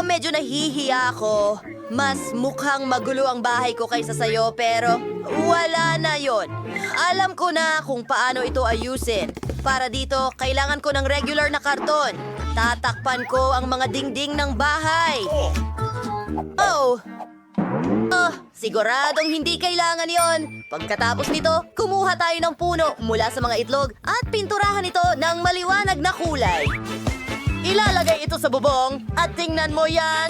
Medyo nahihiya ako. Mas mukhang magulo ang bahay ko kaysa sa'yo, pero wala na yon. Alam ko na kung paano ito ayusin. Para dito, kailangan ko ng regular na karton. Tatakpan ko ang mga dingding ng bahay. Siguradong hindi kailangan yon. Pagkatapos nito, kumuha tayo ng puno mula sa mga itlog at pinturahan ito ng maliwanag na kulay. Ilalagay ito sa bubong at tingnan mo yan.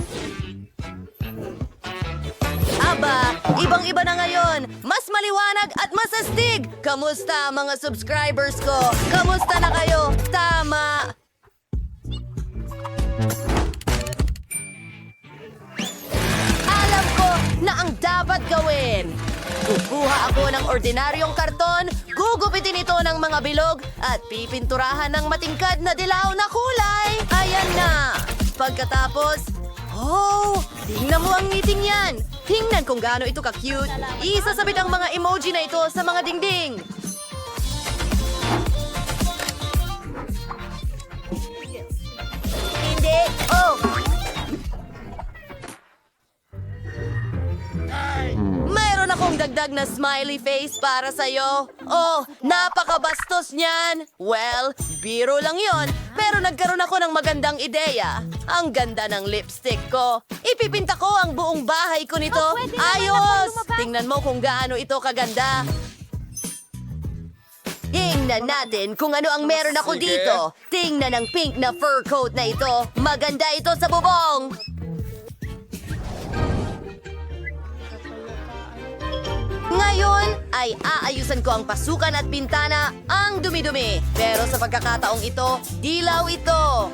Aba, ibang-iba na ngayon. Mas maliwanag at mas astig. Kamusta mga subscribers ko? Kamusta na kayo? Tama. Alam ko na ang dapat gawin. Kukuha ako ng ordinaryong karton, gugupitin ito ng mga bilog, at pipinturahan ng matingkad na dilaw na kulay. Ayan na! Pagkatapos, tingnan mo ang ngiting yan! Tingnan kung gaano ito ka-cute. Isasabit ang mga emoji na ito sa mga dingding. Hindi! Mayroon akong dagdag na smiley face para sa'yo. Napakabastos niyan. Well, biro lang yon. Pero nagkaroon ako ng magandang ideya. Ang ganda ng lipstick ko. Ipipinta ko ang buong bahay ko nito. Ayos! Tingnan mo kung gaano ito kaganda. Tingnan natin kung ano ang meron ako dito. Tingnan ang pink na fur coat na ito. Maganda ito sa bubong. Ngayon ay aayusan ko ang pasukan at bintana, ang dumi-dumi. Pero sa pagkakataong ito, dilaw ito.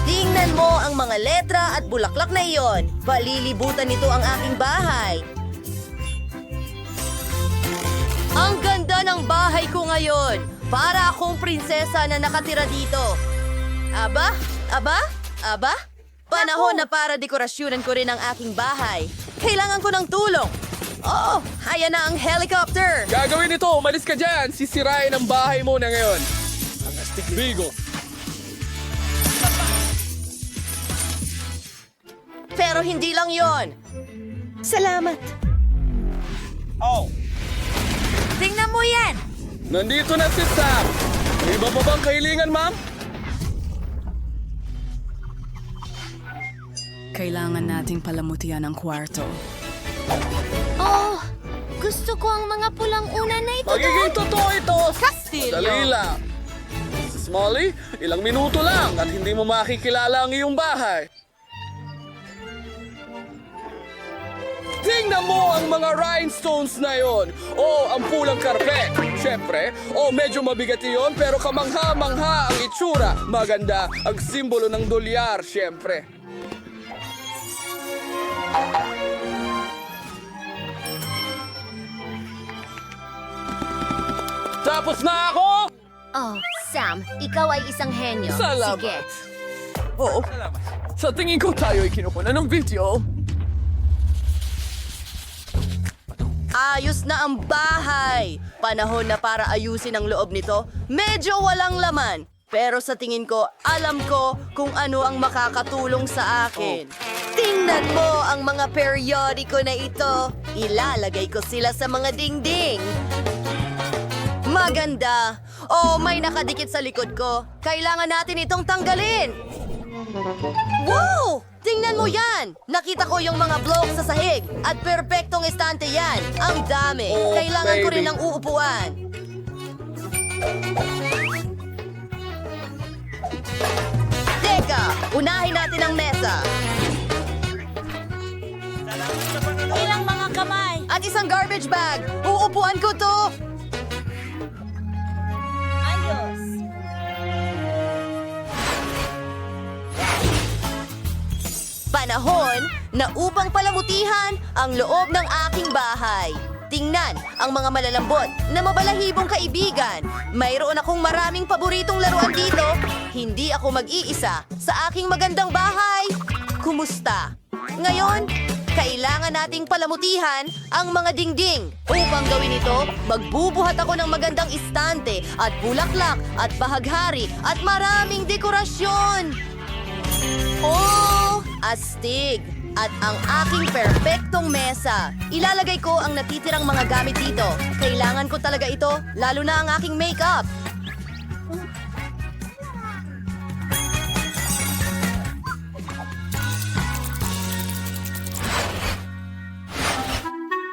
Tingnan mo ang mga letra at bulaklak na iyon. Palilibutan nito ang aking bahay. Ang ganda ng bahay ko ngayon. Para akong prinsesa na nakatira dito. Aba? Panahon na para dekorasyonan ko rin ang aking bahay. Kailangan ko ng tulong. Ayan na ang helicopter. Gagawin ito! Umalis ka dyan! Sisirain ang bahay mo na ngayon. Ang astig bigo. Pero hindi lang yon. Salamat. Tingnan mo yan. Nandito na si Sam! May iba pa bang kahilingan, ma'am? Kailangan nating palamutian ang kwarto. Gusto ko ang mga pulang unan na ito. Magiging totoo ito! Castillo. Dali lang! Mrs. Molly, ilang minuto lang at hindi mo makikilala ang iyong bahay. Tingnan mo ang mga rhinestones na yon. Ang pulang karpet. Siyempre, medyo mabigat iyon pero kamangha-mangha ang itsura. Maganda ang simbolo ng dolyar, siyempre. Tapos na ako! Sam, ikaw ay isang henyo. Salamat. Sige. Sa tingin ko tayo ay kinukuha ng video. Ayos na ang bahay. Panahon na para ayusin ang loob nito. Medyo walang laman. Pero sa tingin ko, alam ko kung ano ang makakatulong sa akin. Tingnan mo ang mga periodiko na ito. Ilalagay ko sila sa mga dingding. Maganda. May nakadikit sa likod ko. Kailangan natin itong tanggalin. Wow! Tingnan mo yan! Nakita ko yung mga blocks sa sahig at perpektong estante yan. Ang dami. Kailangan ko rin ng uupuan. Teka, unahin natin ang mesa. Ilang mga kamay. At isang garbage bag. Uupuan ko to. Ayos. Panahon na upang palamutihan ang loob ng aking bahay. Tingnan ang mga malalambot na mabalahibong kaibigan. Mayroon akong maraming paboritong laruan dito. Hindi ako mag-iisa sa aking magandang bahay. Kumusta? Ngayon, kailangan nating palamutihan ang mga dingding. Upang gawin ito, magbubuhat ako ng magandang istante at bulaklak at bahaghari at maraming dekorasyon. Oh, astig! At ang aking perpektong mesa. Ilalagay ko ang natitirang mga gamit dito. Kailangan ko talaga ito, lalo na ang aking makeup.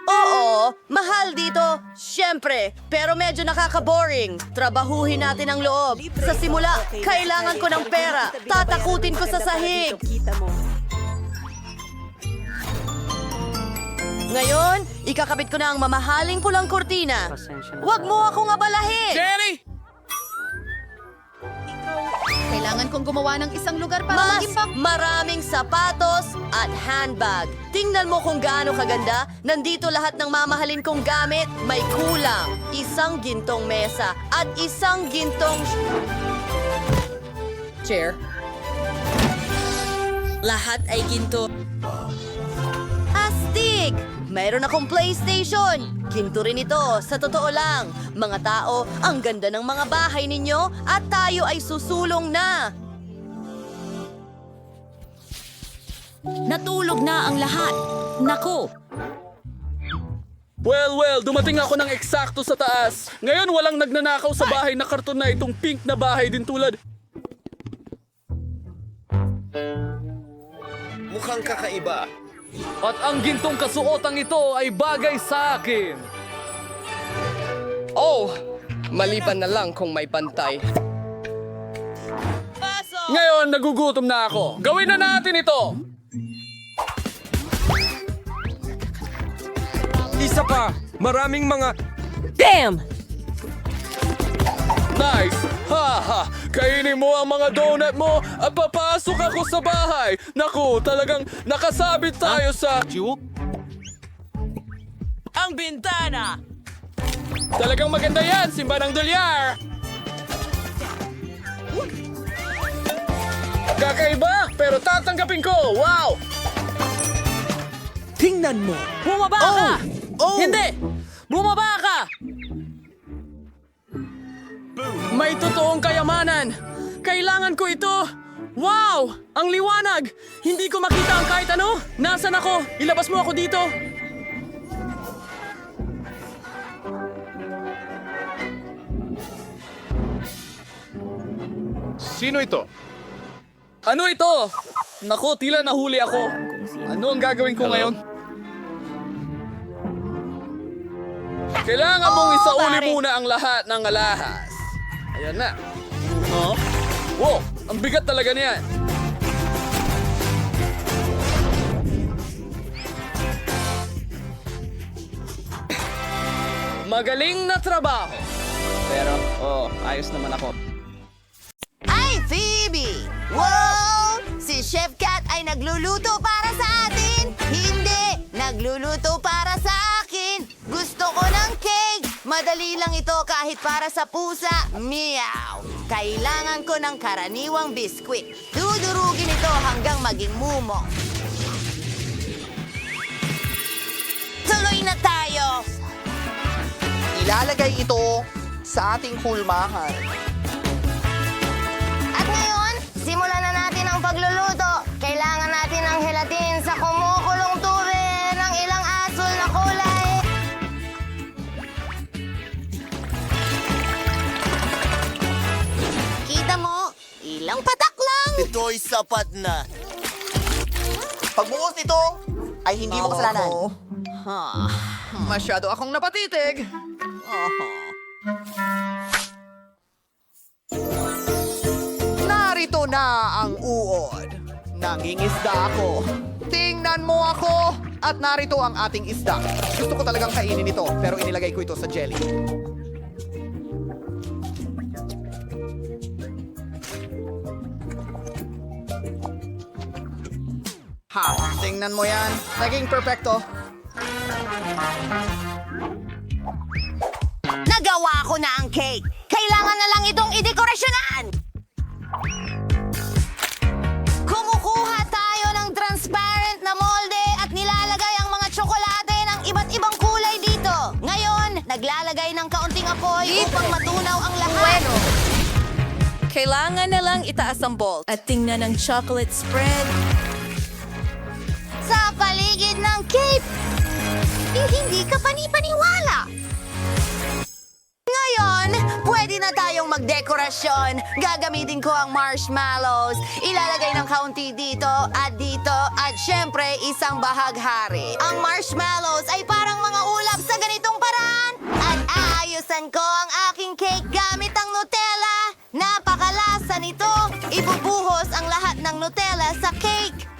Oo, mahal dito. Siyempre, pero medyo nakaka-boring. Trabahuhin natin ang loob. Sa simula, kailangan ko ng pera. Tatakutin ko sa sahig. Ngayon, ikakabit ko na ang mamahaling pulang kurtina. Huwag mo akong abalahin! Jenny! Kailangan kong gumawa ng isang lugar para Mas maraming sapatos at handbag. Tingnan mo kung gaano kaganda. Nandito lahat ng mamahalin kong gamit. May kulang. Isang gintong mesa at isang gintong... Chair. Lahat ay ginto. Astig! Mayroon akong PlayStation. Ginto rin ito, sa totoo lang. Mga tao, ang ganda ng mga bahay ninyo at tayo ay susulong na. Natulog na ang lahat. Naku! Well, dumating ako ng eksakto sa taas. Ngayon walang nagnanakaw sa bahay na karton na itong pink na bahay din tulad. Mukhang kakaiba. At ang gintong kasuotang ito ay bagay sa akin. Oh, maliban na lang kung may pantay. Ngayon, nagugutom na ako. Gawin na natin ito! Isa pa, maraming mga... Nice! Ha! Kainin mo ang mga donut mo at papasok ako sa bahay. Naku, talagang nakasabit tayo sa... Ang bintana! Talagang maganda yan, Simba ng Dolyar! Kakaiba, pero tatanggapin ko! Wow! Tingnan mo! Bumaba ka! Oh! Hindi! Bumaba ka! May totoong kayamanan! Kailangan ko ito! Wow! Ang liwanag! Hindi ko makita ang kahit ano! Nasaan ako? Ilabas mo ako dito! Sino ito? Ano ito? Naku, tila nahuli ako. Ano ang gagawin ko ngayon? Kailangan mong isauli pare. muna ang lahat ng alahas. Ayan na. Oh? Wow, ang bigat talaga niyan. Magaling na trabaho. Pero, ayos naman ako. Ay, Phoebe! Wow! Si Chef Cat ay nagluluto para sa atin! Hindi! Nagluluto para sa akin! Gusto ko ng cake! Madali lang ito kahit para sa pusa. Meow! Kailangan ko ng karaniwang biskwit. Dudurugin ito hanggang maging mumo. Tuloy na tayo! Ilalagay ito sa ating hulmahan. At ngayon, simulan na natin ang pagluluto. Kailangan natin ng gelatin sa kumukulong tubig ng ilang asul na kulay. Kita mo, ilang patak lang. Ito'y sapat na. Pagbuhos nito ay hindi mo kasalanan. Masyado akong napatitig. Narito na ang uod. Nangingisda ako. Tingnan mo ako. At narito ang ating isda. Gusto ko talagang kainin ito, pero inilagay ko ito sa jelly. Ha, tingnan mo yan. Naging perfecto. Nagawa ko na ang cake. Kailangan na lang itong idekorasyonan. Kumukuha tayo ng transparent na molde at nilalagay Kailangan na lang itaas ang bolt. At tingnan ang chocolate spread. Sa paligid ng cape, hindi ka panipaniwala. Ngayon, pwede na tayong magdekorasyon. Gagamitin ko ang marshmallows. Ilalagay ng kaunti dito, at syempre, isang bahaghari. Ang marshmallows ay parang mga ulap sa ganitong paraan. At aayusan ko ang aking cake gamit ang Nutella. Napakalasa nito. Ibubuhos ang lahat ng Nutella sa cake.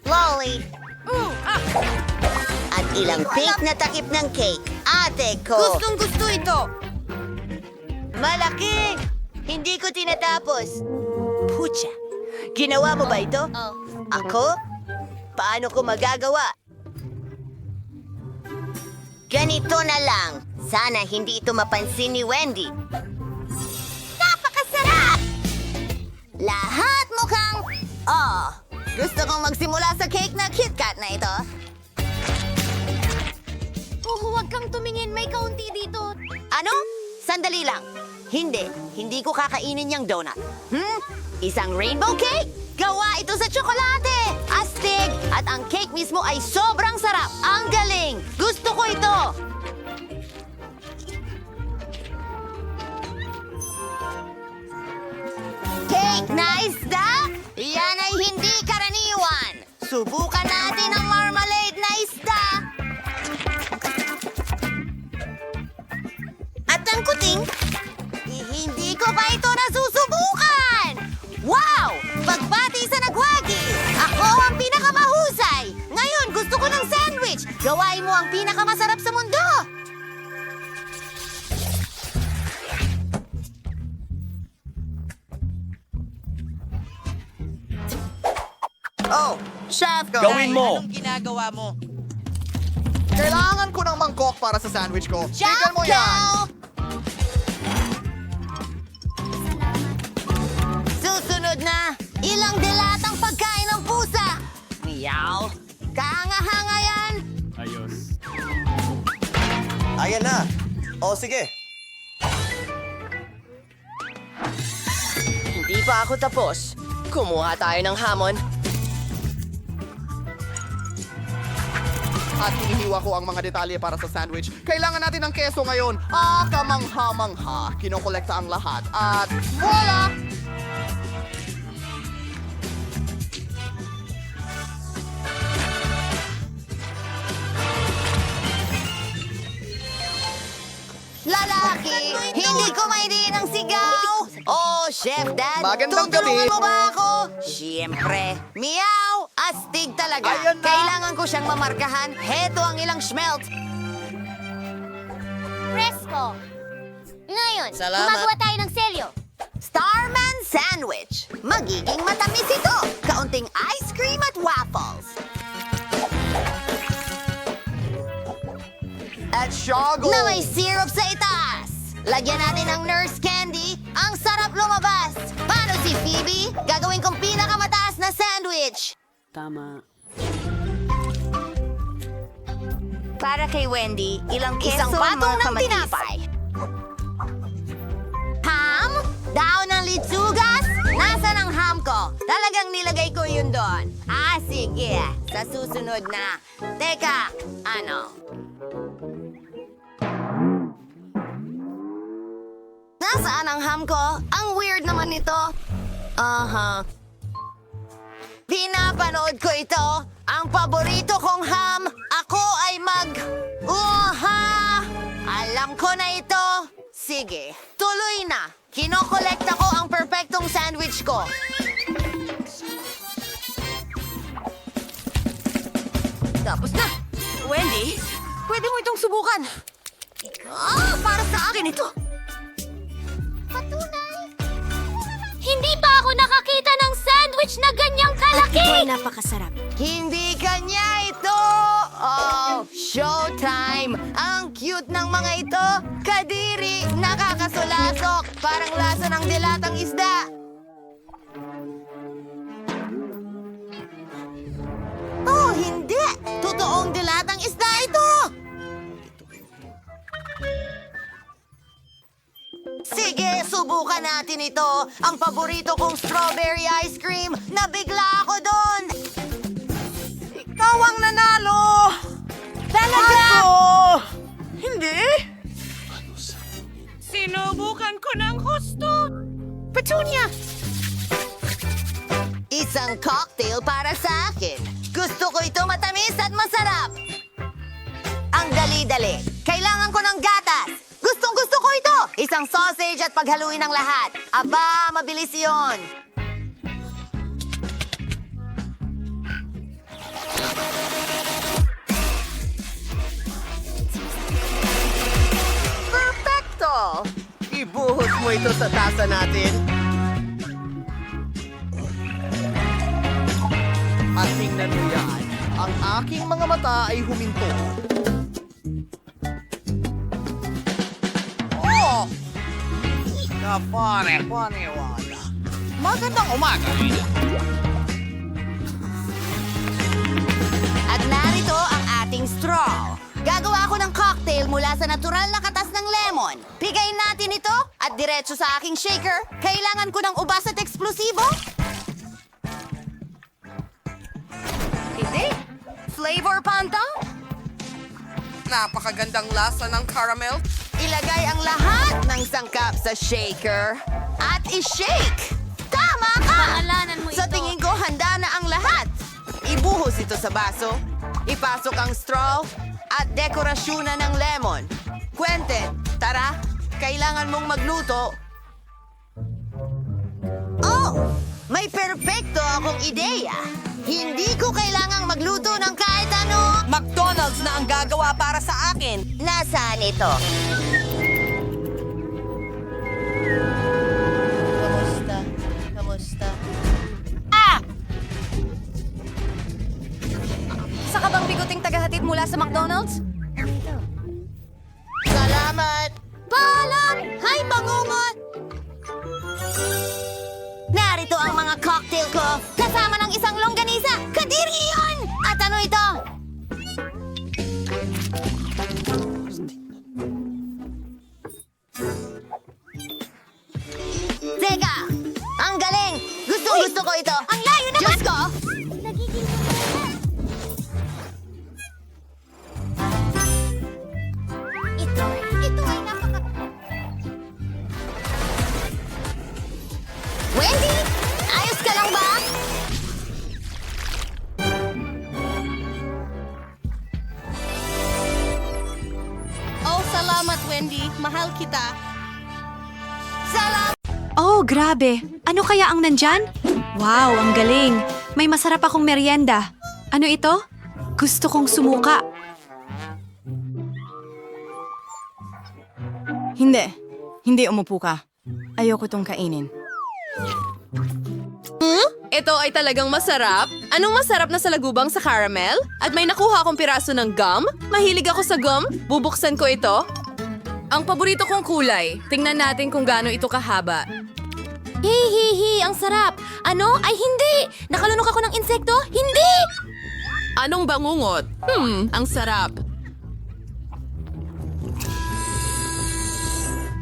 Lolly. At ilang pink na takip ng cake. Ate ko. Gustong gusto ito. Malaki. Hindi ko tinatapos. Pucha. Ginawa mo ba ito? Ako? Paano ko magagawa? Ganito na lang. Sana hindi ito mapansin ni Wendy. Napakasarap! Lahat mukhang... gusto kong magsimula sa cake na KitKat na ito. Huwag kang tumingin. May kaunti dito. Ano? Sandali lang. Hindi ko kakainin yung donut. Isang rainbow cake? Gawa ito sa tsokolate! Astig! At ang cake mismo ay sobrang sarap. Ang galing! Gusto ko ito! Cake na isda? Yan ay hindi karaniwan. Subukan natin ang marmalade na isda. At ang kuting, hindi ko pa ito nasusubukan! Wow! Pagbati sa nagwagi! Ako ang pinakamahusay! Ngayon, gusto ko ng sandwich! Gawain mo ang pinakamasarap sa mundo! Oh, chef ko. Gawin mo! Kailangan ko ng mangkok para sa sandwich ko. Tignan mo yan! Susunod na, ilang dilatang pagkain ng pusa! Meow! Kahanga-hanga yan! Ayan na. O, sige. Hindi pa ako tapos. Kumuha tayo ng hamon. At hinihiwa ko ang mga detalye para sa sandwich. Kailangan natin ng keso ngayon. Kamangha-mangha. Kinokolekta ang lahat. At voila! Lalaki! Hindi ko maindiin ang sigaw! Oh, Chef Dad! Magandang tutulungan gabi. mo ba ako? Siyempre! Meow! Astig talaga! Ayan na. Kailangan ko siyang mamarkahan. Heto ang ilang schmelt. Presko! Ngayon, Salamat. gumagawa tayo ng selyo. Starman Sandwich! Magiging matamis ito! Kaunting ice cream at waffles. At Shago! Na may syrup sa itaas! Lagyan natin ng nurse candy. Ang sarap lumabas! Paano si Phoebe? Gagawin kong pinakamataas na sandwich! Para kay Wendy, ilang keso isang patong ng tinapay. Ham? Daon ng litsugas? Nasaan ang ham ko? Talagang nilagay ko yun doon. Sige. Sa susunod na. Teka, ano? Nasaan ang ham ko? Ang weird naman nito. Pinapanood ko ito. Ang paborito kong ham. Ako ay Alam ko na ito. Sige, tuloy na. Kinokolekta ko ang perfectong sandwich ko. Tapos na. Wendy, pwede mo itong subukan. Para sa akin ito. Patunay. Hindi pa ako nakakita ng sandwich na ganyang kalaki! Napakasarap. Hindi kanya ito! Oh, showtime! Ang cute ng mga ito! Kadiri! Nakakasulasok! Parang lasa ng dilatang isda! Oh, hindi! Totoong dilatang isda ito! Sige, subukan natin ito. Ang paborito kong strawberry ice cream. Nabigla ako doon. Ikaw ang nanalo! Talaga? Hindi? Sinubukan ko ng husto. Petunia! Isang cocktail para sa akin. Gusto ko ito matamis at masarap. Ang dali-dali. Kailangan ko ng gatas. Gustong-gusto ko ito. Isang sausage at paghaluin ng lahat. Aba, mabilis yon. Perfecto! Ibuhos mo ito sa tasa natin. At tingnan mo yan. Ang aking mga mata ay huminto. Oh! Kapane-paniwala. Magandang umaga. At narito ang ating straw. Gagawa ako ng cocktail mula sa natural na katas ng lemon. Pigayin natin ito at diretso sa aking shaker. Kailangan ko ng ubas at eksplosibo. Hindi. Flavor panta? Napakagandang lasa ng caramel. Ilagay ang lahat ng sangkap sa shaker at i-shake. Tama ka! Paalanan mo Sa ito. tingin ko, handa na ang lahat. Ibuhos ito sa baso. Ipasok ang straw at dekorasyonan ng lemon. Quentin, tara. Kailangan mong magluto. Oh! May perpekto akong ideya. Hindi ko kailangang magluto ng kahit ano. McDonald's na ang gagawa para sa akin. Nasaan ito? Kamusta? Isa ka bang biguting tagahatid mula sa McDonald's? Salamat! Paalam! Hay, bangungot! Narito ang mga cocktail ko. Kasama ng isang longganisa. Kadiri yun! At ano ito? Teka! Ang galing! Gusto ko ito. Ang layo naman! Diyos ko! Nagiging... Ito ay napaka... Wendy! Ayos ka lang ba? Oh, salamat, Wendy. Mahal kita. Salamat! Oh, grabe. Ano kaya ang nandyan? Wow, ang galing. May masarap akong merienda. Ano ito? Gusto kong sumuka. Hindi. Hindi umupo ka. Ayoko tong kainin. Ito ay talagang masarap. Anong masarap na salagubang sa caramel? At may nakuha akong piraso ng gum. Mahilig ako sa gum. Bubuksan ko ito. Ang paborito kong kulay. Tingnan natin kung gaano ito kahaba. Hihihi, ang sarap. Ano? Ay, hindi! Nakalunok ako ng insekto? Hindi! Anong bangungot? Ang sarap.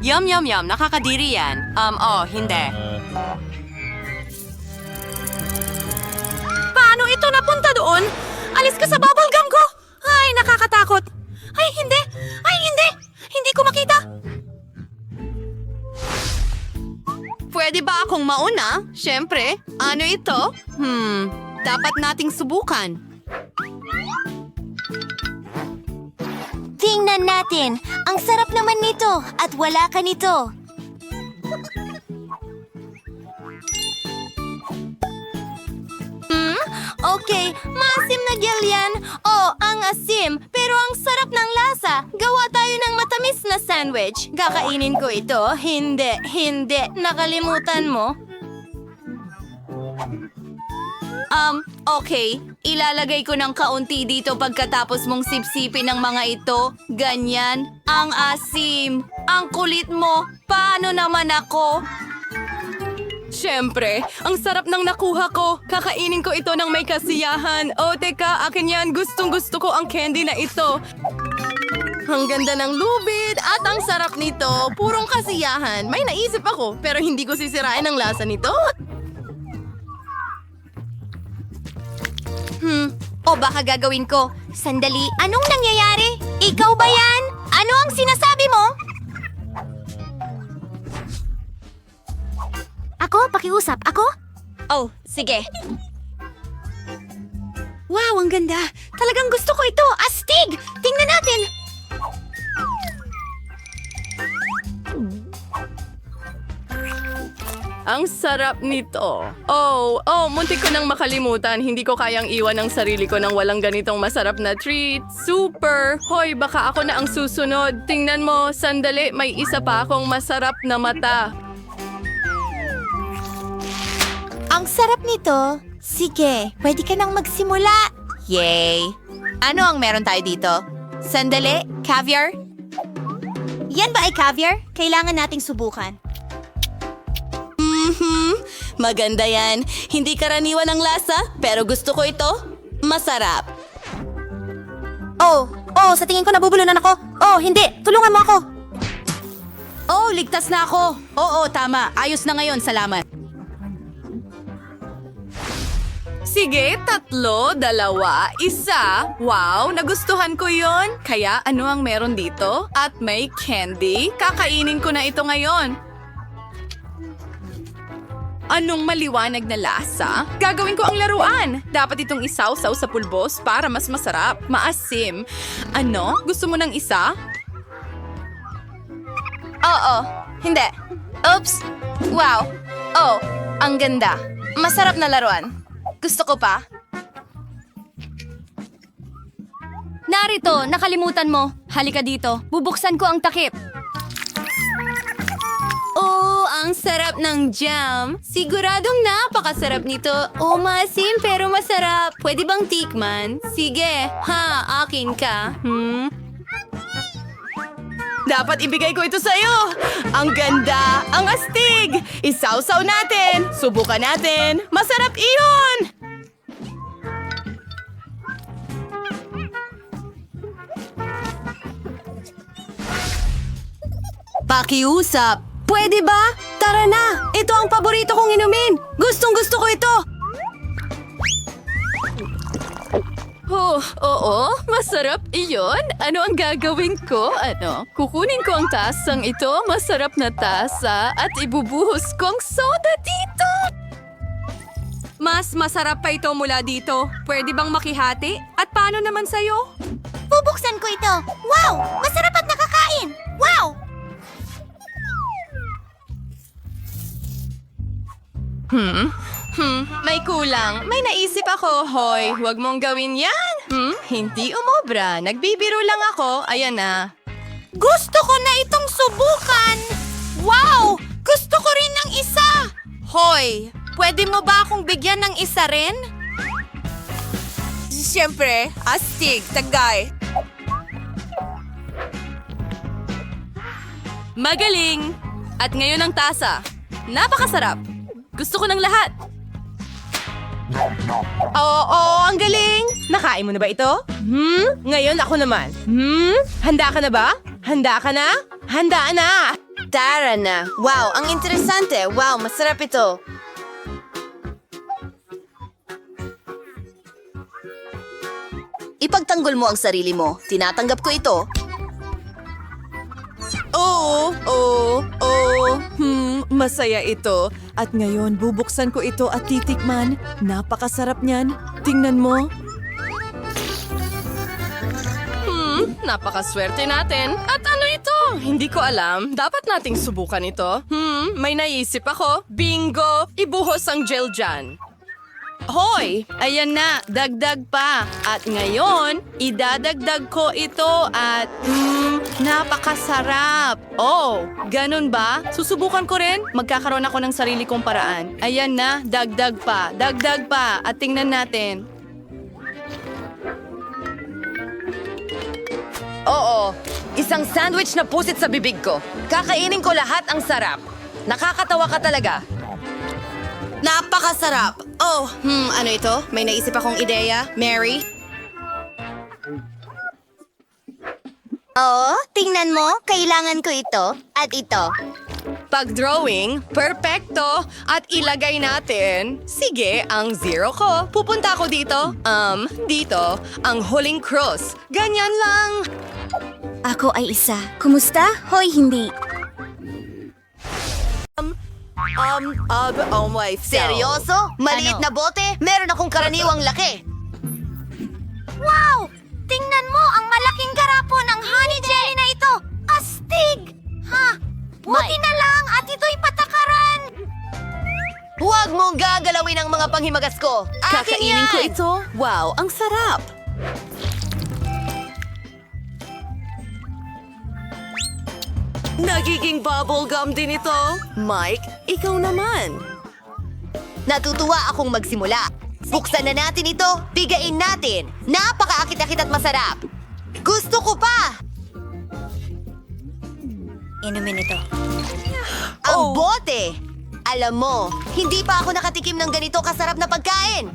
Yum, yum, yum. Nakakadiri yan. Hindi. Paano ito napunta doon? Alis ka sa bubble gum ko! Ay, nakakatakot. Ay, hindi! Ay, hindi! Hindi ko makita! Pwede ba akong mauna? Siyempre. Ano ito? Dapat nating subukan. Tingnan natin. Ang sarap naman nito at wala ka nito. Okay, maasim na gel yan. Oh, ang asim. Pero ang sarap ng lasa. Gawa tayo ng matamis na sandwich. Kakainin ko ito. Hindi. Nakalimutan mo. Okay. Ilalagay ko ng kaunti dito pagkatapos mong sipsipin ng mga ito. Ganyan. Ang asim. Ang kulit mo. Paano naman ako? Siyempre, ang sarap ng nakuha ko. Kakainin ko ito ng may kasiyahan. Oh, teka, akin yan. Gustong-gusto ko ang candy na ito. ang ganda ng lubid at ang sarap nito. Purong kasiyahan. May naisip ako, pero hindi ko sisirain ang lasa nito. O baka gagawin ko. Sandali, anong nangyayari? Ikaw ba yan? Ano ang sinasabi mo? Ako? Pakiusap? Ako? Oh, sige. Wow, ang ganda. Talagang gusto ko ito. Astig! Tingnan natin. Ang sarap nito. Muntik ko nang makalimutan. Hindi ko kayang iwan ang sarili ko nang walang ganitong masarap na treat. Super! Hoy, baka ako na ang susunod. Tingnan mo, sandali, may isa pa akong masarap na mata. Ang sarap nito. Sige, pwede ka nang magsimula. Yay! Ano ang meron tayo dito? Sandali, caviar? Yan ba ay caviar? Kailangan nating subukan. Maganda yan. Hindi karaniwan ang lasa, pero gusto ko ito. Masarap. Oh, sa tingin ko nabubulunan ako. Oh, hindi. Tulungan mo ako. Oh, ligtas na ako. Oo, tama. Ayos na ngayon. Salamat. Sige, 3, 2, 1. Wow, nagustuhan ko yon. Kaya ano ang meron dito? At may candy. Kakainin ko na ito ngayon. Anong maliwanag na lasa? Gagawin ko ang laruan. Dapat itong isawsaw sa pulbos para mas masarap. Maasim. Ano? Gusto mo ng isa? Oo, hindi. Oops. Wow. Oh, ang ganda. Masarap na laruan. Gusto ko pa. Narito, nakalimutan mo. Halika dito. Bubuksan ko ang takip. Oh, ang sarap ng jam. Siguradong napakasarap nito. Oh, maasim pero masarap. Pwede bang tikman? Sige, akin ka. Dapat ibigay ko ito sa'yo. Ang ganda, ang astig. Isawsaw natin. Subukan natin. Masarap iyon. Pakiusap. Pwede ba? Tara na! Ito ang paborito kong inumin! Gustong-gusto ko ito! Oo, masarap iyon. Ano ang gagawin ko? Kukunin ko ang tasang ito, masarap na tasa, at ibubuhos ko ang soda dito. Mas masarap pa ito mula dito. Pwede bang makihati? At paano naman sa'yo? Bubuksan ko ito. Wow! Masarap at nakakain! Wow! May kulang. May naisip ako, Hoy. Huwag mong gawin yan. Hindi umobra. Nagbibiro lang ako. Ayan na. Gusto ko na itong subukan! Wow! Gusto ko rin ng isa! Hoy, pwede mo ba akong bigyan ng isa rin? Siyempre, astig, tagay. Magaling! At ngayon ang tasa. Napakasarap. Gusto ko ng lahat. Oo, ang galing! Nakain mo na ba ito? Ngayon ako naman. Handa ka na ba? Handa ka na? Handa na! Tara na. Wow, ang interesante. Wow, masarap ito. Ipagtanggol mo ang sarili mo. Tinatanggap ko ito. Masaya ito. At ngayon, bubuksan ko ito at titikman. Napakasarap niyan. Tingnan mo. Napakaswerte natin. At ano ito? Hindi ko alam. Dapat nating subukan ito. May naisip ako. Bingo! Ibuhos ang gel dyan. Hoy! Ayan na, dagdag pa. At ngayon, idadagdag ko ito at napakasarap. Oh, ganun ba? Susubukan ko rin. Magkakaroon ako ng sarili kong paraan. Ayan na, dagdag pa. Dagdag pa. At tingnan natin. Oo, isang sandwich na pusit sa bibig ko. Kakainin ko lahat ang sarap. Nakakatawa ka talaga. Napakasarap. Oh, ano ito? May naisip akong ideya. Mary? Oo, tingnan mo. Kailangan ko ito at ito. Pag-drawing, perfecto. At ilagay natin, sige, ang zero ko. Pupunta ako dito. Dito, ang huling cross. Ganyan lang. Ako ay isa. Kumusta? Hoy, hindi. Oh my Seryoso? Maliit na bote? Meron akong karaniwang laki. Wow! Tingnan mo ang malaking garapon ng honey jelly na ito! Astig! Ha? Buti na lang at ito'y patakaran! Huwag mong gagalawin ang mga panghimagas ko. Akin Kakainin yan! ko ito. Wow, ang sarap. Nagiging bubblegum din ito. Mike, ikaw naman. Natutuwa akong magsimula. Buksan na natin ito, bigain natin. Napakaakit-akit at masarap. Gusto ko pa! Inumin ito. Ang bote! Alam mo, hindi pa ako nakatikim ng ganito kasarap na pagkain.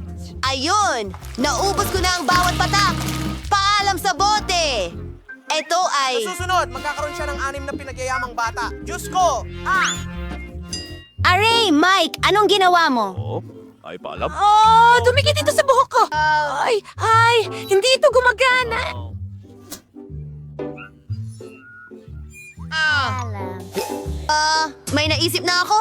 Ayun, naubos ko na ang bawat patak. Paalam sa bote! Ito ay... Susunod, magkakaroon siya ng 6 na pinagyayamang bata. Diyos ko! Aray, Mike! Anong ginawa mo? Oh, dumikit ito sa buhok ko. Ay, hindi ito gumagana. May naisip na ako?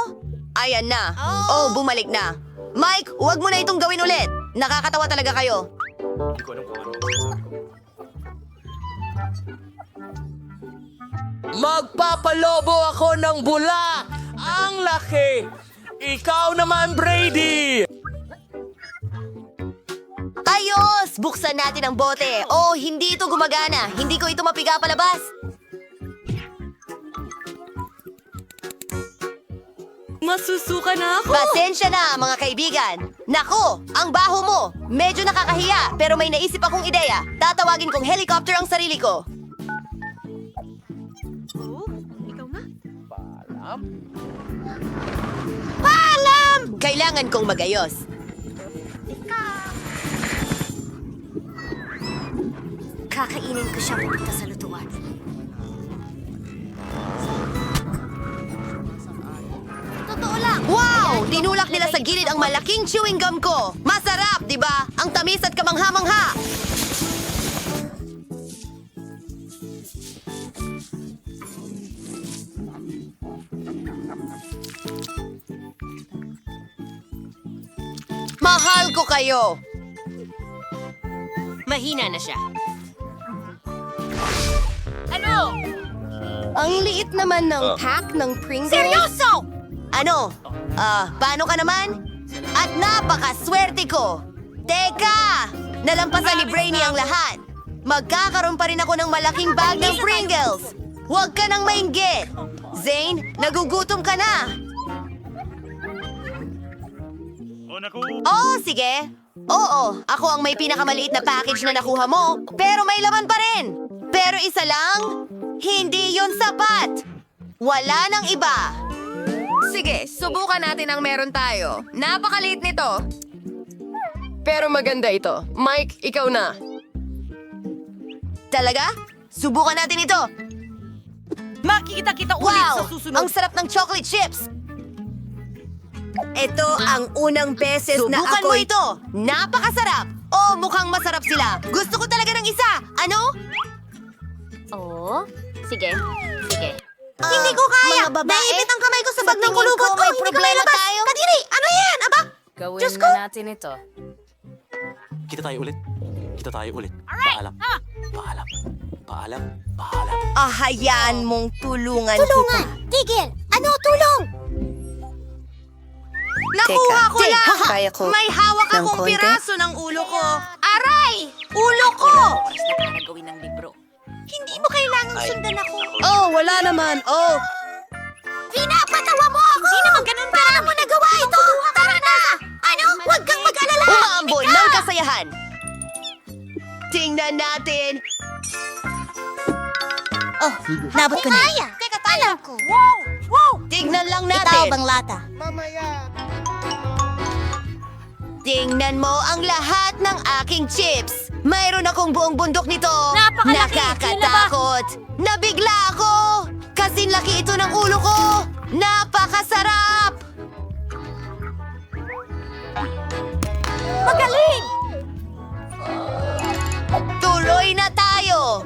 Ayan na. Oh, bumalik na. Mike, huwag mo na itong gawin ulit. Nakakatawa talaga kayo. Magpapalobo ako ng bulak! Ang laki! Ikaw naman, Brady! Ayos! Buksan natin ang bote. Oh, hindi ito gumagana. Hindi ko ito mapiga palabas. Masusuka na ako. Pasensya na, mga kaibigan. Nako, ang baho mo. Medyo nakakahiya, pero may naisip akong ideya. Tatawagin kong helicopter ang sarili ko. Paalam! Kailangan kong magayos. Kakainin ko siya pupunta sa lutuan. Totoo lang! Wow! Tinulak nila sa gilid ang malaking chewing gum ko. Masarap, di ba? Ang tamis at kamangha-mangha. Mahal ko kayo. Mahina na siya. Ang liit naman ng pack ng Pringles. Seryoso! Ano? Paano ka naman? At napakaswerte ko! Teka! Nalampasan ni Brainy ang lahat. Magkakaroon pa rin ako ng malaking bag ng Pringles. Huwag ka nang mainggit. Zane, nagugutom ka na. Oh, sige. Oo, ako ang may pinakamaliit na package na nakuha mo, pero may laman pa rin. Pero isa lang, hindi yon sapat. Wala nang iba. Sige, subukan natin ang meron tayo. Napakaliit nito. Pero maganda ito. Mike, ikaw na. Talaga? Subukan natin ito. Makikita kita ulit Wow! sa susunod. Ang sarap ng chocolate chips! Ito ang unang beses na Subukan ako... mo ito! Napakasarap! Oh, mukhang masarap sila. Gusto ko talaga ng isa. Ano? Oo. Sige. Sige. Hindi ko kaya! mga babae, Naiipit ang kamay ko sa bag ng tingin kulubot ko ko! may Hindi ka problema mailabas! tayo. Kadiri! Ano yan? Aba? Gawin Diyos ko! na natin ito. Kita tayo ulit. Kita tayo ulit. Paalam. Paalam. Paalam. Paalam. Hayaan mong tulungan Tulungan! Tigil! Ano? Tulong! Nakuha ko Teka, lang! kaya ko May hawak ng akong konti? piraso ng ulo ko. Aray! Ulo ko! Hindi mo kailangang sundan ako. Oh, wala naman. Oh, Pinapatawa mo ako! Hindi naman ganun ka! Paano mo nagawa ito? Tara na! Ano? Huwag kang mag-alala! umaambon ng kasayahan. Tingnan natin. Oh, nabot ko na. Kaya! Teka, alam ko. Tignan lang Itaw natin. bang lata? Tingnan mo ang lahat ng aking chips. Mayroon akong buong bundok nito. Napakalaki. Nakakatakot. Nabigla ako. Kasing laki ito ng ulo ko. Napakasarap. Magaling! Tuloy na tayo.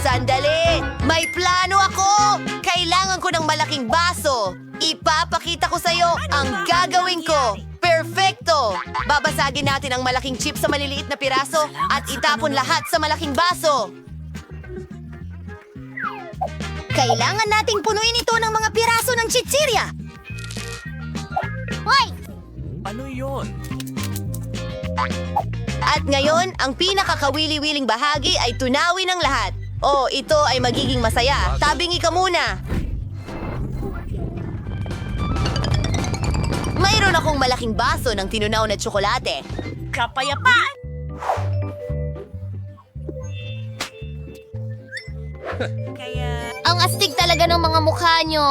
Sandali. May plano ako. Kailangan ko ng malaking baso. Ipapakita ko sa'yo ang gagawin ko. Perfecto! Babasagin natin ang malaking chip sa maliliit na piraso at itapon lahat sa malaking baso. Kailangan nating punuin ito ng mga piraso ng chichirya. Hoy! Ano yon? At ngayon, ang pinakakawili-wiling bahagi ay tunawin ng lahat. Oh, ito ay magiging masaya. Tabingi ka muna. Mayroon akong malaking baso ng tinunaw na tsokolate. Kapayapaan! Ang astig talaga ng mga mukha nyo.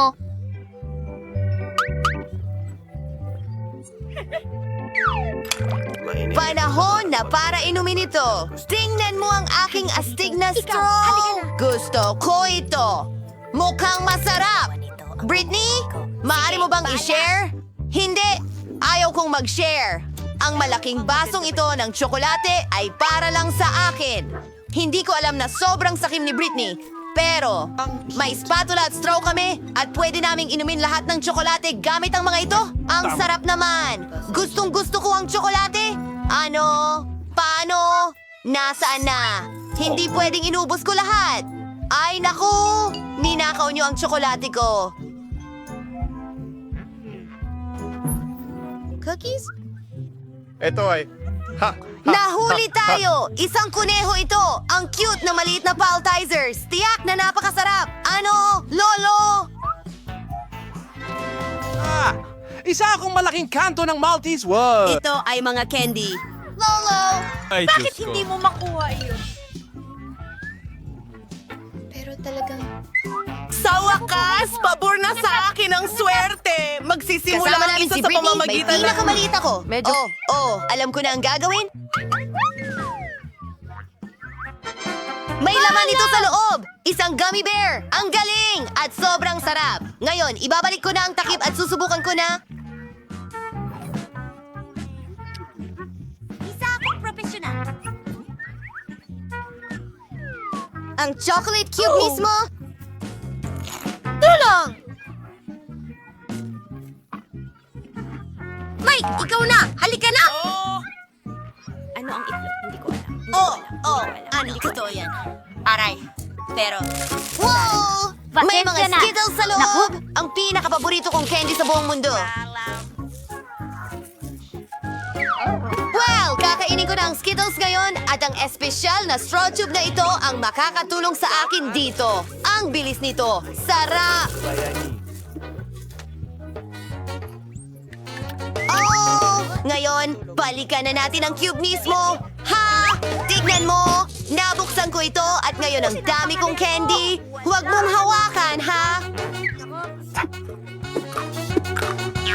Panahon na para inumin ito. Tingnan mo ang aking astig na straw. Gusto ko ito. Mukhang masarap. Britney, maaari mo bang i-share? Hindi. Ayaw kong mag-share. Ang malaking basong ito ng tsokolate ay para lang sa akin. Hindi ko alam na sobrang sakim ni Britney. Pero, may spatula at straw kami at pwede naming inumin lahat ng tsokolate gamit ang mga ito. Ang sarap naman. Gustong gusto ko ang tsokolate. Ano? Paano? Nasaan na? Hindi pwedeng inubos ko lahat. Ay naku! Ninakaw niyo ang tsokolate ko. Cookies? Ito ay... Nahuli tayo! Isang kuneho ito! Ang cute na maliit na paltizers! Tiyak na napakasarap! Ano? Lolo! Isa akong malaking kanto ng Maltese. Wow! Ito ay mga candy. Lolo! Ay, Bakit hindi mo makuha iyon? Pero talagang... Sa wakas, pabor na sa akin ang swerte. Magsisimula Kasama ang namin isa si sa Britney, may pamamagitan ng... pinakamaliit ako. Alam ko na ang gagawin. May laman ito sa loob! Isang gummy bear! Ang galing! At sobrang sarap! Ngayon, ibabalik ko na ang takip at susubukan ko na... Isa akong profesional. Ang chocolate cube mismo? Tulong! Mike, ikaw na! Halika na! Ano ang itlog? Hindi ko alam. Ano? Totoo yan. Aray. Pero... Wow! May mga Pasensya na. Skittles sa loob! Ang pinakapaborito kong candy sa buong mundo. Well, kakainin ko na ang Skittles ngayon at ang espesyal na straw tube na ito ang makakatulong sa akin dito. Ang bilis nito. Sarap! Oh! Ngayon, balikan na natin ang cube mismo. Ha! Tignan mo! Nabuksan ko ito at ngayon ang dami kong candy. Huwag mong hawakan, ha?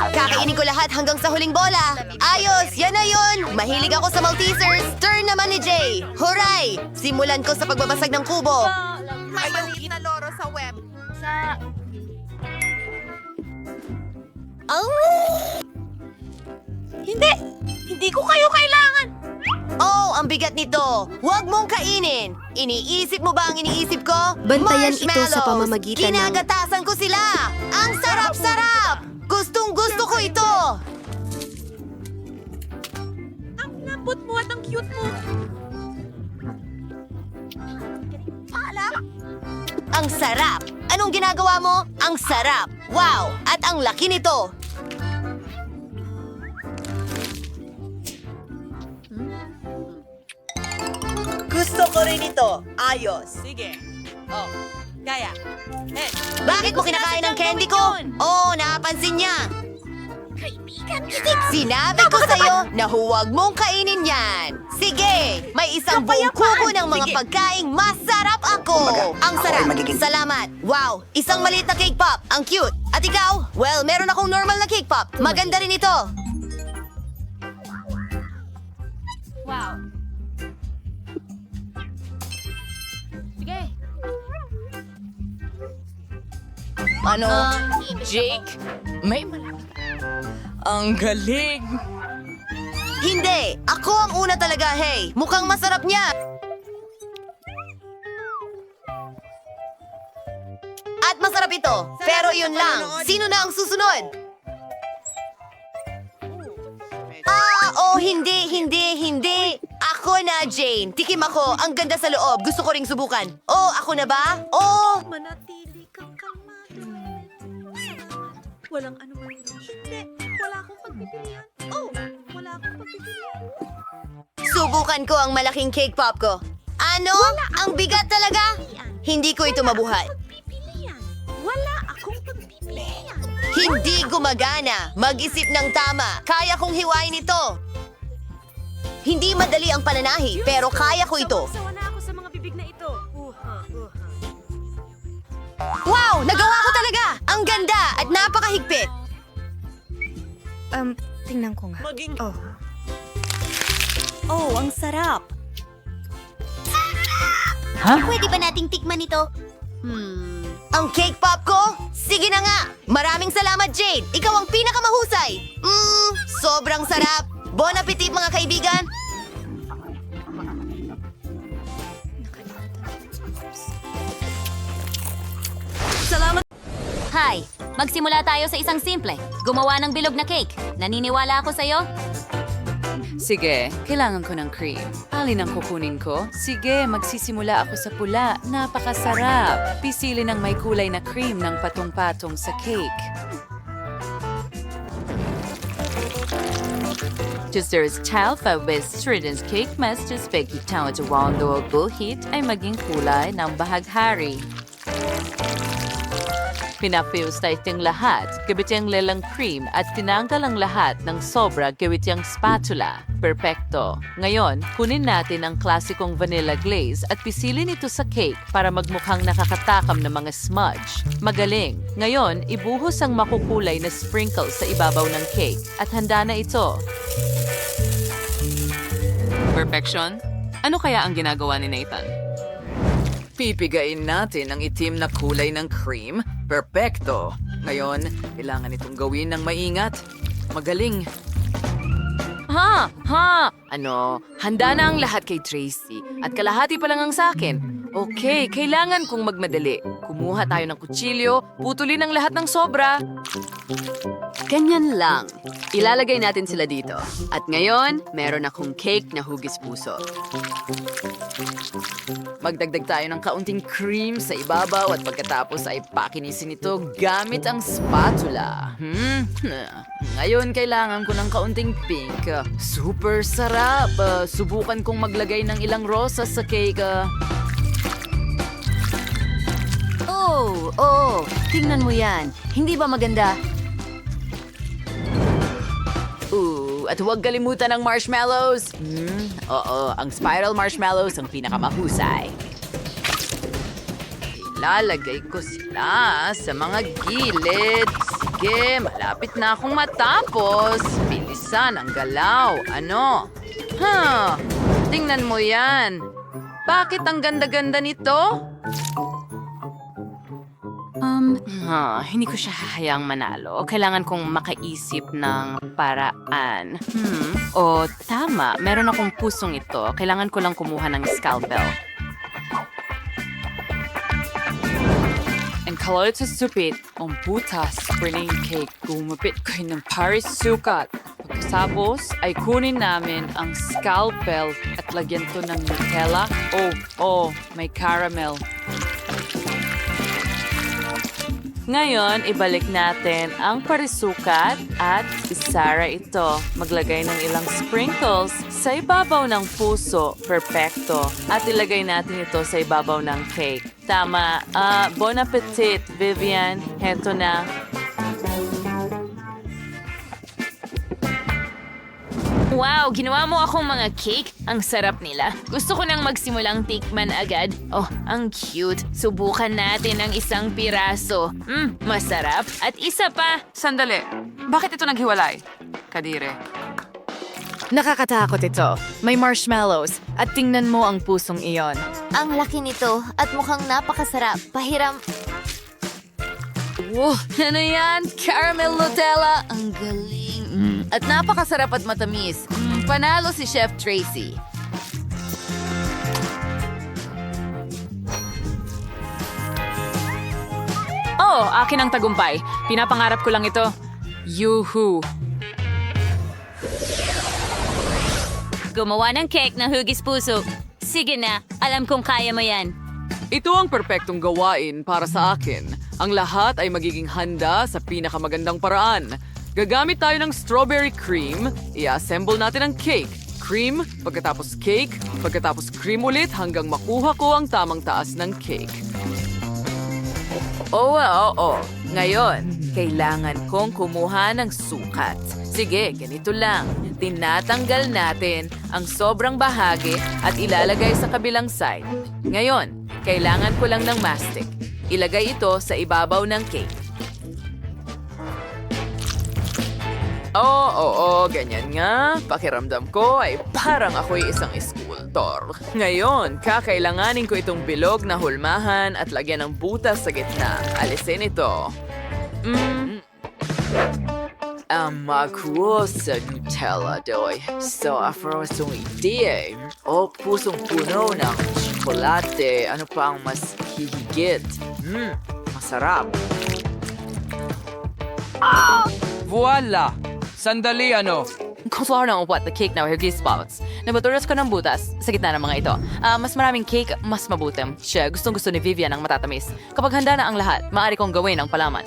Kakainin ko lahat hanggang sa huling bola. Ayos! Yan na yun! Mahilig ako sa Maltesers. Turn naman ni Jay. Huray! Simulan ko sa pagbabasag ng kubo. May maliit na loro sa web. Hindi ko kayo kailangan. Oh, ang bigat nito. Huwag mong kainin. Iniisip mo ba ang iniisip ko? Bantayan ito sa Marshmallows. pamamagitan ng- Ginagatasan ko sila. Ang sarap-sarap. Gustong gusto ko ito. Ang lambot mo at ang cute mo. Ang sarap. Anong ginagawa mo? Ang sarap. Wow! At ang laki nito. Gusto ko rin ito. Ayos. Sige. Oh, kaya. Bakit mo kinakain ang candy ko? Oh, napansin niya. Sinabi ko sa'yo na huwag mong kainin yan. Sige, may isang buong kubo ng mga pagkaing masarap ako. Ang sarap. Salamat. Wow, isang maliit na cake pop. Ang cute. At ikaw? Well, meron akong normal na cake pop. Maganda rin ito. Ano? Jake? May Ang galing! Hindi! Ako ang una talaga, hey! Mukhang masarap niya! At masarap ito. Pero yun lang. Sino na ang susunod? Hindi. Ako na, Jane. Tikim ako. Ang ganda sa loob. Gusto ko ring subukan. Oh, ako na ba? Oh! Manatili kang kalmado. Walang ano man. Hindi, wala akong pagpipilian. Oh, wala akong pagpipilian. Subukan ko ang malaking cake pop ko. Ano? Ang bigat talaga? Hindi ko ito mabuhat. Wala akong pagpipilian. Hindi gumagana. Mag-isip ng tama. Kaya kong hiwain ito. Hindi madali ang pananahi, pero kaya ko ito. Sawa na ako sa mga bibig na ito. Wow! Nagawa ko talaga! Ang ganda at napakahigpit. Tingnan ko nga. Oh, ang sarap. Pwede ba nating tikman ito? Ang cake pop ko? Sige na nga! Maraming salamat, Jade! Ikaw ang pinakamahusay! Sobrang sarap! Bon appetit, mga kaibigan! Salamat. Hi! Magsimula tayo sa isang simple. Gumawa ng bilog na cake. Naniniwala ako sa'yo? Sige, kailangan ko ng cream. Alin ang kukunin ko? Sige, magsisimula ako sa pula. Napakasarap! Pisili ng may kulay na cream ng patong-patong sa cake. Just there's Chalfa with students cake masters Becky Town to round the bullheat ay maging kulay ng bahaghari. Pinafuse na iting lahat, gabit yung lelang cream at tinanggal ang lahat ng sobra gawit yung spatula. Perfecto. Ngayon, kunin natin ang klasikong vanilla glaze at pisilin ito sa cake para magmukhang nakakatakam na mga smudge. Magaling. Ngayon, ibuhos ang makukulay na sprinkles sa ibabaw ng cake at handa na ito. Perfection? Ano kaya ang ginagawa ni Nathan? Pipigain natin ang itim na kulay ng cream. Perfecto! Ngayon, kailangan itong gawin ng maingat. Magaling. Ano? Handa na ang lahat kay Tracy. At kalahati pa lang ang sakin. Okay, kailangan kong magmadali. Kumuha tayo ng kutsilyo, putulin ang lahat ng sobra. Ganyan lang. Ilalagay natin sila dito. At ngayon, meron akong cake na hugis puso. Magdagdag tayo ng kaunting cream sa ibabaw at pagkatapos ay pakinisin ito gamit ang spatula. Ngayon, kailangan ko ng kaunting pink. Super sarap! Subukan kong maglagay ng ilang rosas sa cake. Oh, tingnan mo yan. Hindi ba maganda? At huwag kalimutan ng marshmallows. Oo, ang spiral marshmallows ang pinakamahusay. Ilalagay ko sila sa mga gilid. Sige, malapit na akong matapos. Bilisan ang galaw. Ano? Tingnan mo yan. Bakit ang ganda-ganda nito? Hindi ko siya hahayaang manalo. Kailangan kong makaisip ng paraan. Tama. Meron akong pusong ito. Kailangan ko lang kumuha ng scalpel. And kalot sa supit, ang butas, spring cake, gumapit ko ng Paris sukat. Pagkasapos ay kunin namin ang scalpel at lagyan to ng Nutella. May caramel. Ngayon, ibalik natin ang parisukat at isara ito. Maglagay ng ilang sprinkles sa ibabaw ng puso. Perfecto. At ilagay natin ito sa ibabaw ng cake. Tama. Bon appetit, Vivian. Heto na. Wow, ginawa mo akong mga cake. Ang sarap nila. Gusto ko nang magsimulang tikman agad. Oh, ang cute. Subukan natin ang isang piraso. Masarap. At isa pa. Sandali. Bakit ito naghiwalay? Kadire. Nakakatakot ito. May marshmallows at tingnan mo ang pusong iyon. Ang laki nito at mukhang napakasarap. Pahiram. Wow, ano yan? Caramel Nutella. Ang galing. At napakasarap at matamis. Panalo si Chef Tracy. Oh, akin ang tagumpay. Pinapangarap ko lang ito. Yuhu! Gumawa ng cake na hugis puso. Sige na, alam kong kaya mo yan. Ito ang perpektong gawain para sa akin. Ang lahat ay magiging handa sa pinakamagandang paraan. Gagamit tayo ng strawberry cream, i-assemble natin ang cake. Cream, pagkatapos cake, pagkatapos cream ulit hanggang makuha ko ang tamang taas ng cake. Oo. Ngayon, kailangan kong kumuha ng sukat. Sige, ganito lang. Tinatanggal natin ang sobrang bahagi at ilalagay sa kabilang side. Ngayon, kailangan ko lang ng mastic. Ilagay ito sa ibabaw ng cake. Oo, ganyan nga. Pakiramdam ko ay parang ako'y isang sculptor. Ngayon, kakailanganin ko itong bilog na hulmahan at lagyan ng butas sa gitna. Alisin ito. Ang makuha sa Nutella doy. So, afrosong idea. O pusong puno ng tsokolate. Ano pa ang mas hihigit? Masarap. Voila! Sandali ano? Gusto ko ng what the cake na hugis spouts. Nabaturas ko ng butas sa gitna ng mga ito. Mas maraming cake, mas mabutim. Siya, gustong-gusto ni Vivian ang matatamis. Kapag handa na ang lahat, maaari kong gawin ang palaman.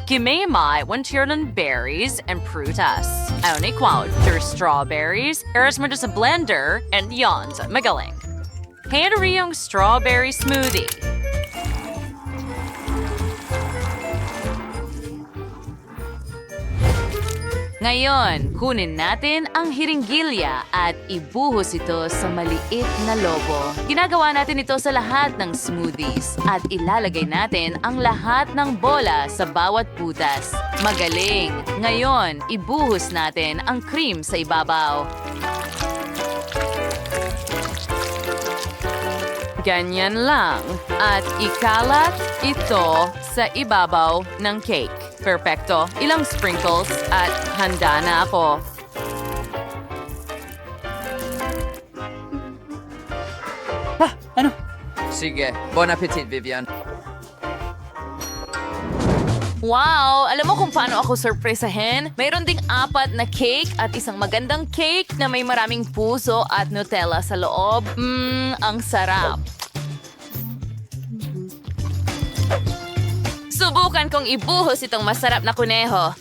Kimemai, wantiran berries, and prutas. Auni quote, there's strawberries, eras mo sa blender, and yons, magaling. Henry yung strawberry smoothie. Ngayon, kunin natin ang hiringgilya at ibuhos ito sa maliit na lobo. Ginagawa natin ito sa lahat ng smoothies at ilalagay natin ang lahat ng bola sa bawat butas. Magaling! Ngayon, ibuhos natin ang cream sa ibabaw. Ganyan lang. At ikalat ito sa ibabaw ng cake. Perfecto. Ilang sprinkles at handa na ako. Sige, bon appetit, Vivian. Wow! Alam mo kung paano ako surpresahin? Mayroon ding 4 na cake at isang magandang cake na may maraming puso at Nutella sa loob. Ang sarap. Subukan kong ibuhos itong masarap na kuneho.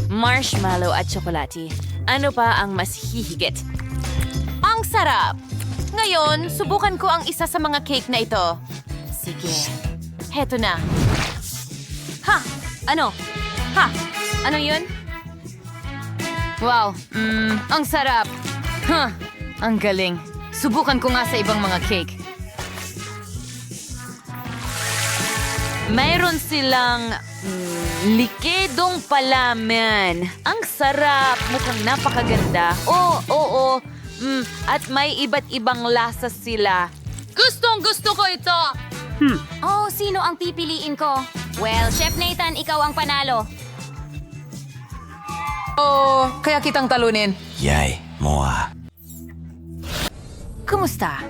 Marshmallow at tsokolate. Ano pa ang mas hihigit? Ang sarap! Ngayon, subukan ko ang isa sa mga cake na ito. Sige. Heto na. Ano? Ano yun? Wow, ang sarap. Ang galing. Subukan ko nga sa ibang mga cake. Mayroon silang likedong palaman. Ang sarap. Mukhang napakaganda. Oo. At may iba't ibang lasa sila. Gustong-gusto ko ito. Oh, sino ang pipiliin ko? Well, Chef Nathan, ikaw ang panalo. Kaya kitang talunin. Yay, moa. Kumusta?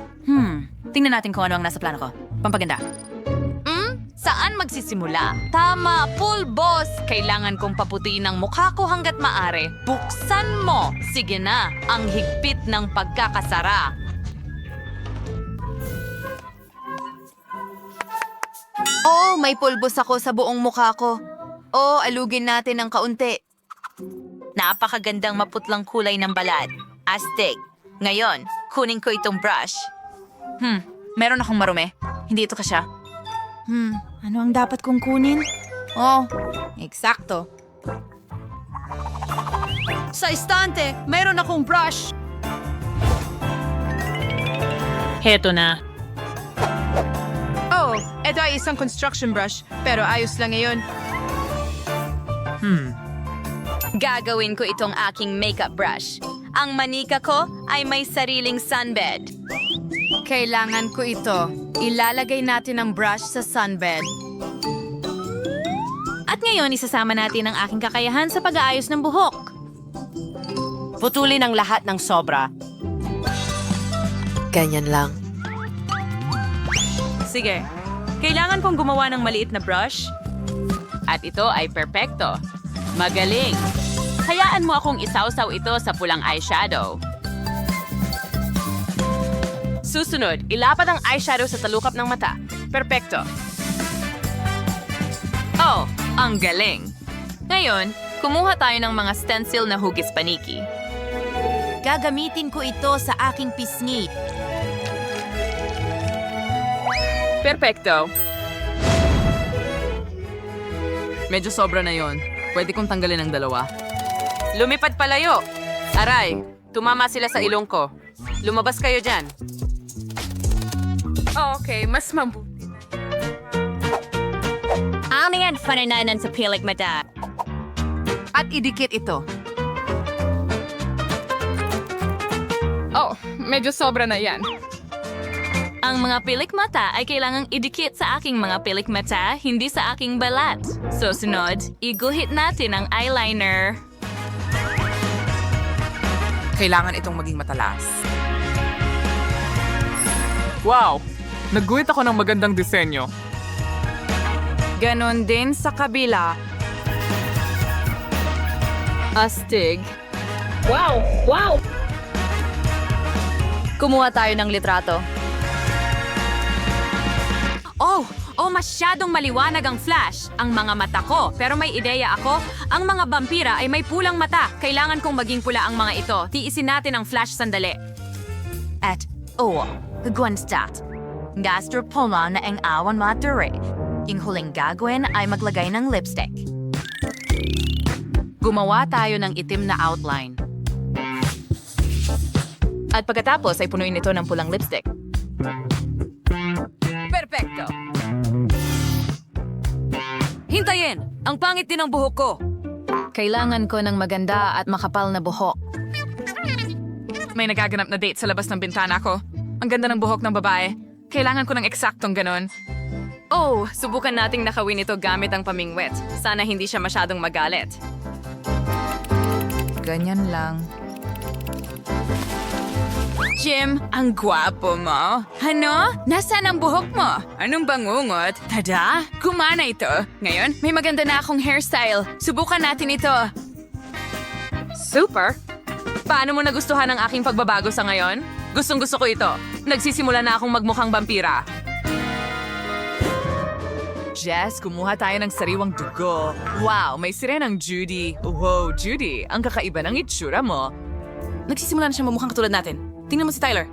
Tingnan natin kung ano ang nasa plano ko. Pampaganda. Saan magsisimula? Tama, full boss! Kailangan kong paputiin ang mukha ko hanggat maaari. Buksan mo! Sige na, ang higpit ng pagkakasara. May pulbos ako sa buong mukha ko. Alugin natin ng kaunti. Napakagandang maputlang kulay ng balat. Astig. Ngayon, kunin ko itong brush. Meron akong marumi. Hindi ito kasya. Ano ang dapat kong kunin? Eksakto. Sa istante, mayroon akong brush. Heto na. Ito ay isang construction brush, pero ayos lang ngayon. Gagawin ko itong aking makeup brush. Ang manika ko ay may sariling sunbed. Kailangan ko ito. Ilalagay natin ang brush sa sunbed. At ngayon, isasama natin ang aking kakayahan sa pag-aayos ng buhok. Putulin ang lahat ng sobra. Ganyan lang. Sige. Kailangan kong gumawa ng maliit na brush. At ito ay perpekto. Magaling. Hayaan mo akong isawsaw ito sa pulang eyeshadow. Susunod, ilapat ang eyeshadow sa talukap ng mata. Perpekto. Oh, ang galing. Ngayon, kumuha tayo ng mga stencil na hugis paniki. Gagamitin ko ito sa aking pisngi. Perpekto. Medyo sobra na yon. Pwede kong tanggalin ang dalawa. Lumipad palayo. Aray, tumama sila sa ilong ko. Lumabas kayo dyan. Okay, mas mabuti. Ano yan panananan sa pilik mata? At idikit ito. Oh, medyo sobra na yan. Ang mga pilik mata ay kailangang idikit sa aking mga pilik mata, hindi sa aking balat. Susunod, iguhit natin ang eyeliner. Kailangan itong maging matalas. Wow! Nagguhit ako ng magandang disenyo. Ganon din sa kabila. Astig. Wow! Wow! Kumuha tayo ng litrato. Oh, masyadong maliwanag ang flash. Ang mga mata ko. Pero may ideya ako. Ang mga vampira ay may pulang mata. Kailangan kong maging pula ang mga ito. Tiisin natin ang flash sandali. At, gagawin Gastropoma na ang awan maturi. Yung huling gagawin ay maglagay ng lipstick. Gumawa tayo ng itim na outline. At pagkatapos ay punuin ito ng pulang lipstick. Perfecto! Hintayin! Ang pangit din ng buhok ko! Kailangan ko ng maganda at makapal na buhok. May nagaganap na date sa labas ng bintana ko. Ang ganda ng buhok ng babae. Kailangan ko ng eksaktong ganon. Oh, subukan nating nakawin ito gamit ang pamingwit. Sana hindi siya masyadong magalit. Ganyan lang. Jim, ang gwapo mo. Ano? Nasaan ang buhok mo? Anong bangungot? Tada! Kumana ito. Ngayon, may maganda na akong hairstyle. Subukan natin ito. Super! Paano mo nagustuhan ang aking pagbabago sa ngayon? Gustong-gusto ko ito. Nagsisimula na akong magmukhang vampira. Jess, kumuha tayo ng sariwang dugo. Wow, may sirenang Judy. Wow, Judy, ang kakaiba ng itsura mo. Nagsisimula na siya mamukhang katulad natin. Tingnan mo si Tyler.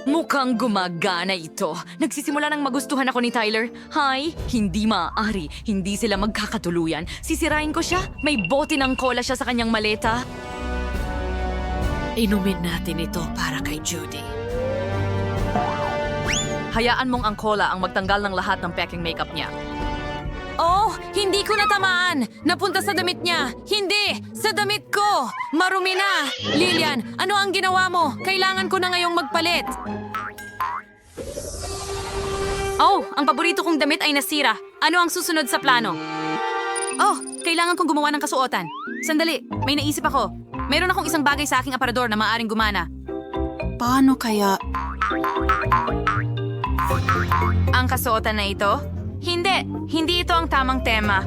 Mukhang gumagana ito. Nagsisimula nang magustuhan ako ni Tyler. Hay, hindi maaari. Hindi sila magkakatuluyan. Sisirain ko siya. May bote ng cola siya sa kanyang maleta. Inumin natin ito para kay Judy. Hayaan mong ang cola ang magtanggal ng lahat ng peking makeup niya. Oh, hindi ko natamaan! Napunta sa damit niya! Hindi! Sa damit ko! Marumi na! Lilian, ano ang ginawa mo? Kailangan ko na ngayong magpalit. Oh, ang paborito kong damit ay nasira. Ano ang susunod sa plano? Oh, kailangan kong gumawa ng kasuotan. Sandali, may naisip ako. Meron akong isang bagay sa aking aparador na maaaring gumana. Paano kaya? Ang kasuotan na ito? Hindi ito ang tamang tema.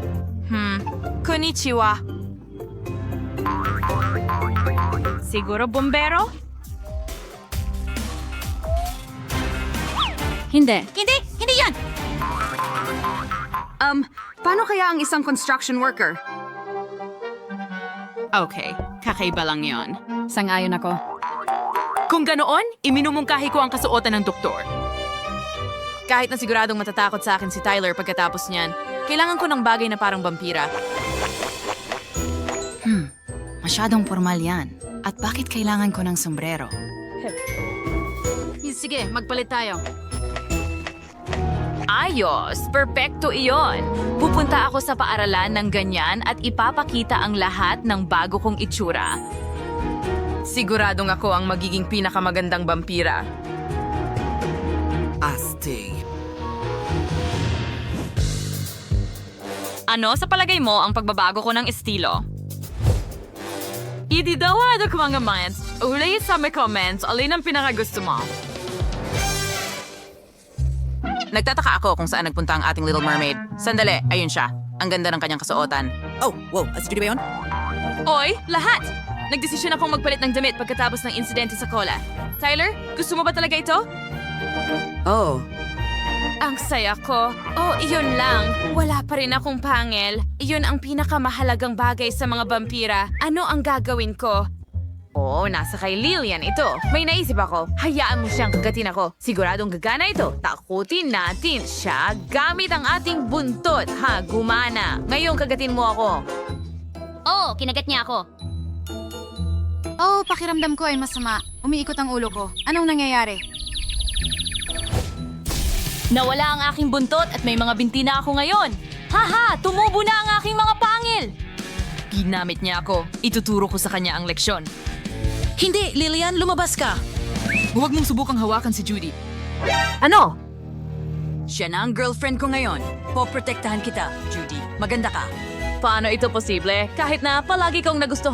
Konnichiwa. Siguro bombero? Hindi. Hindi yan! Paano kaya ang isang construction worker? Okay, kakaiba lang yon. Sang-ayon ako. Kung ganoon, iminumungkahi ko ang kasuotan ng doktor. Kahit na siguradong matatakot sa akin si Tyler pagkatapos niyan, kailangan ko ng bagay na parang vampira. Masyadong formal yan. At bakit kailangan ko ng sombrero? Sige, magpalit tayo. Ayos, perpekto iyon. Pupunta ako sa paaralan ng ganyan at ipapakita ang lahat ng bago kong itsura. Siguradong ako ang magiging pinakamagandang vampira. Astig. Ano sa palagay mo ang pagbabago ko ng estilo? Ididawad ako mga minds. Uli sa may comments, alin ang pinakagusto mo? Nagtataka ako kung saan nagpunta ang ating Little Mermaid. Sandali, ayun siya. Ang ganda ng kanyang kasuotan. Oh, wow. Si Judy ba yun? Oy, lahat! Nagdesisyon akong magpalit ng damit pagkatapos ng insidente sa cola. Tyler, gusto mo ba talaga ito? Oh. Ang saya ko. Oh, iyon lang. Wala pa rin akong pangil. Iyon ang pinakamahalagang bagay sa mga vampira. Ano ang gagawin ko? Oh, nasa kay Lillian ito. May naisip ako. Hayaan mo siyang kagatin ako. Siguradong gagana ito. Takutin natin siya gamit ang ating buntot. Ha, gumana. Ngayon kagatin mo ako. Oh, kinagat niya ako. Oh, pakiramdam ko ay masama. Umiikot ang ulo ko. Anong nangyayari? Nawala ang aking buntot at may mga binti na ako ngayon. Haha, tumubo na ang aking mga pangil. Ginamit niya ako. Ituturo ko sa kanya ang leksyon. Hindi, Lillian, lumabas ka. Huwag mong subukang hawakan si Judy. Ano? Siya na ang girlfriend ko ngayon. Poprotektahan kita, Judy. Maganda ka. Paano ito posible? Kahit na palagi kong nagustuhan